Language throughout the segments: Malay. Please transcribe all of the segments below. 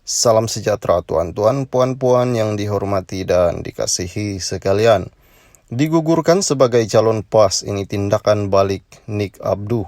Salam sejahtera tuan-tuan, puan-puan yang dihormati dan dikasihi sekalian. Digugurkan sebagai calon PAS, ini tindakan balik Nik Abduh.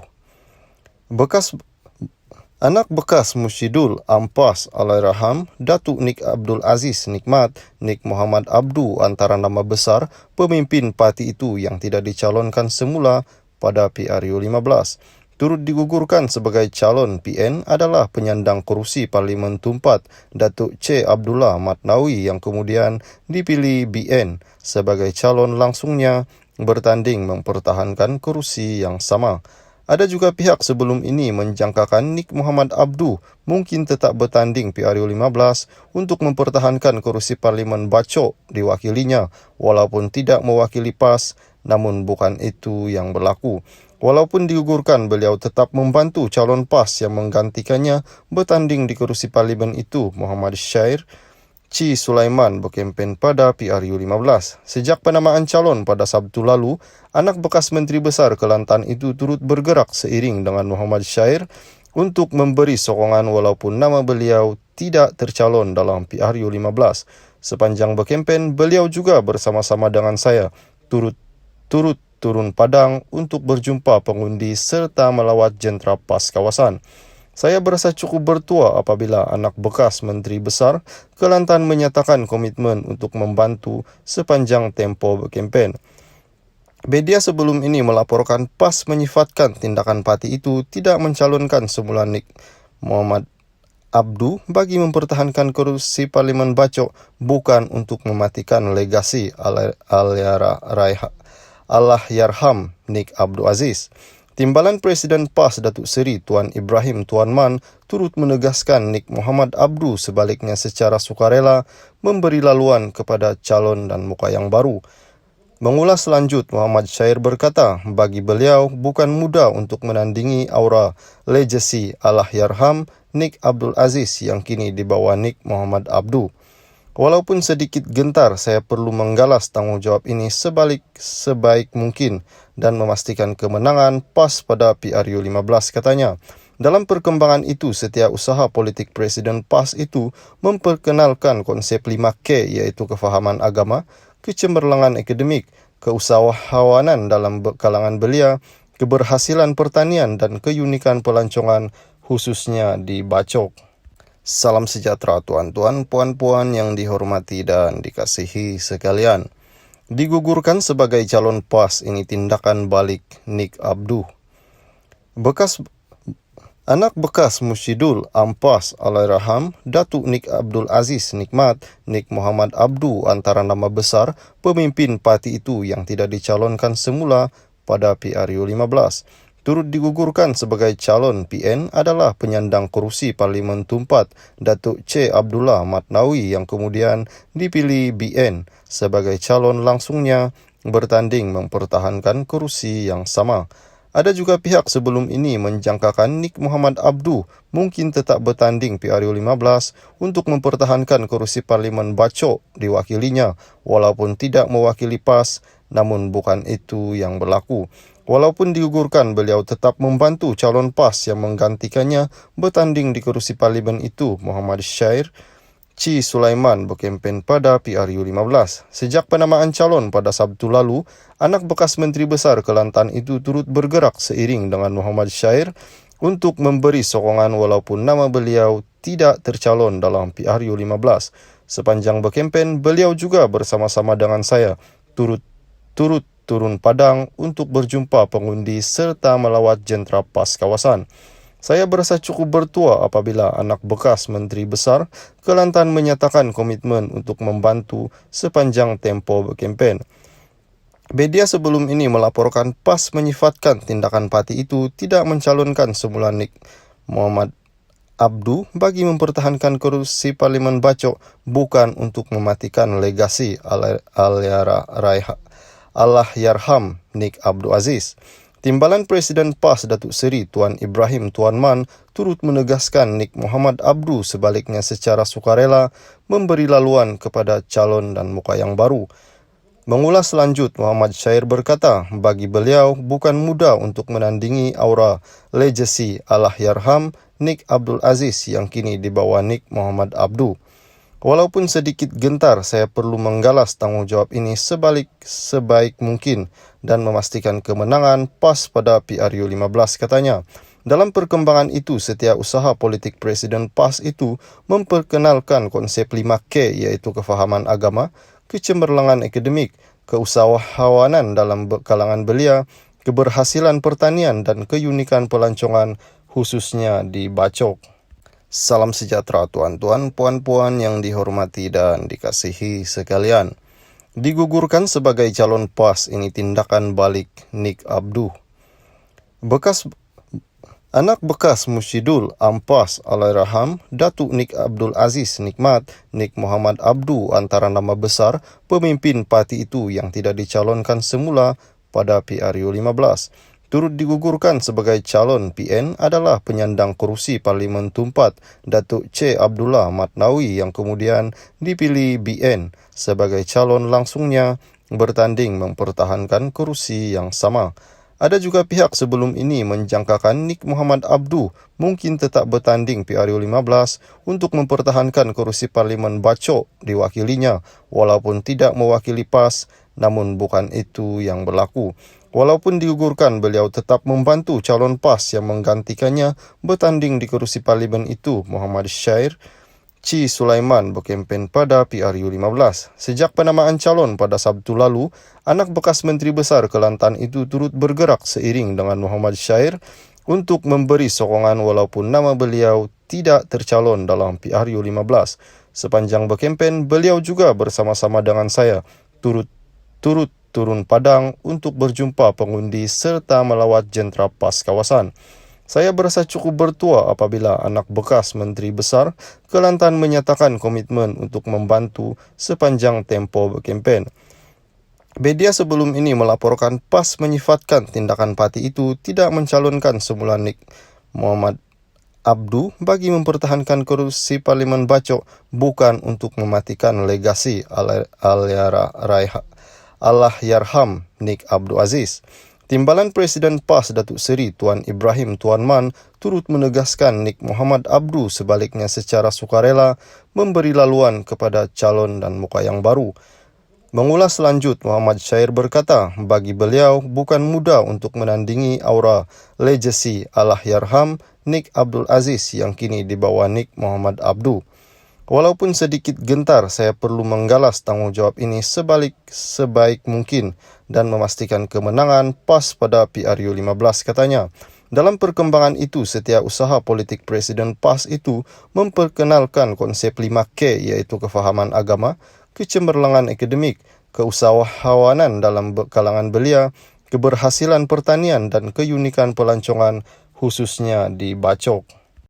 Anak bekas Musyidul Ampas Allahyarham, Datuk Nik Abdul Aziz Nikmat, Nik Muhammad Abduh antara nama besar pemimpin parti itu yang tidak dicalonkan semula pada PRU 15. Turut digugurkan sebagai calon PN adalah penyandang kerusi Parlimen Tumpat, Datuk C. Abdullah Matnawi yang kemudian dipilih BN sebagai calon langsungnya bertanding mempertahankan kerusi yang sama. Ada juga pihak sebelum ini menjangkakan Nik Muhammad Abduh mungkin tetap bertanding PRU 15 untuk mempertahankan kerusi Parlimen Bacok diwakilinya walaupun tidak mewakili PAS, namun bukan itu yang berlaku. Walaupun digugurkan, beliau tetap membantu calon PAS yang menggantikannya bertanding di kerusi Parlimen itu, Muhammad Syair Ci Sulaiman, berkempen pada PRU 15. Sejak penamaan calon pada Sabtu lalu, anak bekas Menteri Besar Kelantan itu turut bergerak seiring dengan Muhammad Syair untuk memberi sokongan walaupun nama beliau tidak tercalon dalam PRU 15. Sepanjang berkempen, beliau juga bersama-sama dengan saya turut turun padang untuk berjumpa pengundi serta melawat jentera PAS kawasan. Saya berasa cukup bertua apabila anak bekas Menteri Besar Kelantan menyatakan komitmen untuk membantu sepanjang tempo berkempen. Media sebelum ini melaporkan PAS menyifatkan tindakan parti itu tidak mencalonkan semula Nik Muhammad Abduh bagi mempertahankan kerusi Parlimen Bacok, bukan untuk mematikan legasi Allahyarham Nik Abdul Aziz. Timbalan Presiden PAS Datuk Seri Tuan Ibrahim Tuan Man turut menegaskan Nik Muhammad Abduh sebaliknya secara sukarela memberi laluan kepada calon dan muka yang baru. Mengulas lanjut, Muhammad Syair berkata, bagi beliau bukan mudah untuk menandingi aura legasi Allahyarham Nik Abdul Aziz yang kini dibawa Nik Muhammad Abduh. Walaupun sedikit gentar, saya perlu menggalas tanggungjawab ini sebaik mungkin dan memastikan kemenangan PAS pada PRU 15, katanya. Dalam perkembangan itu, setiap usaha politik Presiden PAS itu memperkenalkan konsep 5K, iaitu kefahaman agama, kecemerlangan akademik, keusahawanan dalam kalangan belia, keberhasilan pertanian dan keunikan pelancongan khususnya di Bacok. Salam sejahtera tuan-tuan, puan-puan yang dihormati dan dikasihi sekalian. Digugurkan sebagai calon PAS, ini tindakan balik Nik Abduh. Anak bekas Musyidul Ampas Allahyarham, Datuk Nik Abdul Aziz Nikmat, Nik Muhammad Abduh antara nama besar pemimpin parti itu yang tidak dicalonkan semula pada PRU 15. Turut digugurkan sebagai calon PN adalah penyandang kerusi Parlimen Tumpat, Datuk C. Abdullah Matnawi yang kemudian dipilih BN sebagai calon langsungnya bertanding mempertahankan kerusi yang sama. Ada juga pihak sebelum ini menjangkakan Nik Muhammad Abduh mungkin tetap bertanding PRU 15 untuk mempertahankan kerusi Parlimen Bacok diwakilinya walaupun tidak mewakili PAS, namun bukan itu yang berlaku. Walaupun digugurkan, beliau tetap membantu calon PAS yang menggantikannya bertanding di kerusi Parlimen itu, Muhammad Syair Ci Sulaiman, berkempen pada PRU 15. Sejak penamaan calon pada Sabtu lalu, anak bekas Menteri Besar Kelantan itu turut bergerak seiring dengan Muhammad Syair untuk memberi sokongan walaupun nama beliau tidak tercalon dalam PRU 15. Sepanjang berkempen, beliau juga bersama-sama dengan saya turun padang untuk berjumpa pengundi serta melawat jentera PAS kawasan. Saya berasa cukup bertua apabila anak bekas Menteri Besar Kelantan menyatakan komitmen untuk membantu sepanjang tempo berkempen. Media sebelum ini melaporkan PAS menyifatkan tindakan parti itu tidak mencalonkan semula Nik Muhammad Abduh bagi mempertahankan kerusi Parlimen Bacok, bukan untuk mematikan legasi Allahyarham Nik Abdul Aziz. Timbalan Presiden PAS Datuk Seri Tuan Ibrahim Tuan Man turut menegaskan Nik Muhammad Abduh sebaliknya secara sukarela memberi laluan kepada calon dan muka yang baru. Mengulas lanjut, Muhammad Syair berkata, bagi beliau bukan mudah untuk menandingi aura legasi Allahyarham Nik Abdul Aziz yang kini dibawa Nik Muhammad Abdu. Walaupun sedikit gentar, saya perlu menggalas tanggungjawab ini sebaik mungkin dan memastikan kemenangan PAS pada PRU15, katanya. Dalam perkembangan itu, setiap usaha politik Presiden PAS itu memperkenalkan konsep 5K, yaitu kefahaman agama, kecemerlangan akademik, keusahawanan dalam kalangan belia, keberhasilan pertanian dan keunikan pelancongan khususnya di Bacok. Salam sejahtera tuan-tuan, puan-puan yang dihormati dan dikasihi sekalian. Digugurkan sebagai calon PAS, ini tindakan balik Nik Abdu. Anak bekas Musyidul Ampas Allahyarham Datuk Nik Abdul Aziz Nikmat Nik Muhammad Abdu antara nama besar pemimpin parti itu yang tidak dicalonkan semula pada PRU15. Turut digugurkan sebagai calon PN adalah penyandang kerusi Parlimen Tumpat Datuk C. Abdullah Matnawi yang kemudian dipilih BN sebagai calon langsungnya bertanding mempertahankan kerusi yang sama. Ada juga pihak sebelum ini menjangkakan Nik Muhammad Abdu mungkin tetap bertanding PRU15 untuk mempertahankan kerusi Parlimen Bacok diwakilinya walaupun tidak mewakili PAS, namun bukan itu yang berlaku. Walaupun digugurkan, beliau tetap membantu calon PAS yang menggantikannya bertanding di kerusi parlimen itu, Muhammad Syair Ci Sulaiman, berkempen pada PRU15. Sejak penamaan calon pada Sabtu lalu, anak bekas Menteri Besar Kelantan itu turut bergerak seiring dengan Muhammad Syair untuk memberi sokongan walaupun nama beliau tidak tercalon dalam PRU15. Sepanjang berkempen, beliau juga bersama-sama dengan saya turut turun padang untuk berjumpa pengundi serta melawat jentera PAS kawasan. Saya berasa cukup bertua apabila anak bekas Menteri Besar Kelantan menyatakan komitmen untuk membantu sepanjang tempo berkempen. Media sebelum ini melaporkan PAS menyifatkan tindakan parti itu tidak mencalonkan semula Nik Muhammad Abdu bagi mempertahankan kerusi Parlimen Bacok, bukan untuk mematikan legasi Allahyarham Nik Abdul Aziz. Timbalan Presiden PAS Datuk Seri Tuan Ibrahim Tuan Man turut menegaskan Nik Muhammad Abdu sebaliknya secara sukarela memberi laluan kepada calon dan muka yang baru. Mengulas lanjut, Muhammad Syair berkata, bagi beliau bukan mudah untuk menandingi aura legasi Allahyarham Nik Abdul Aziz yang kini dibawa Nik Muhammad Abdu. Walaupun sedikit gentar, saya perlu menggalas tanggungjawab ini sebaik mungkin dan memastikan kemenangan PAS pada PRU15, katanya. Dalam perkembangan itu, setiap usaha politik Presiden PAS itu memperkenalkan konsep 5K, yaitu kefahaman agama, kecemerlangan akademik, keusahawanan dalam kalangan belia, keberhasilan pertanian dan keunikan pelancongan khususnya di Bacok.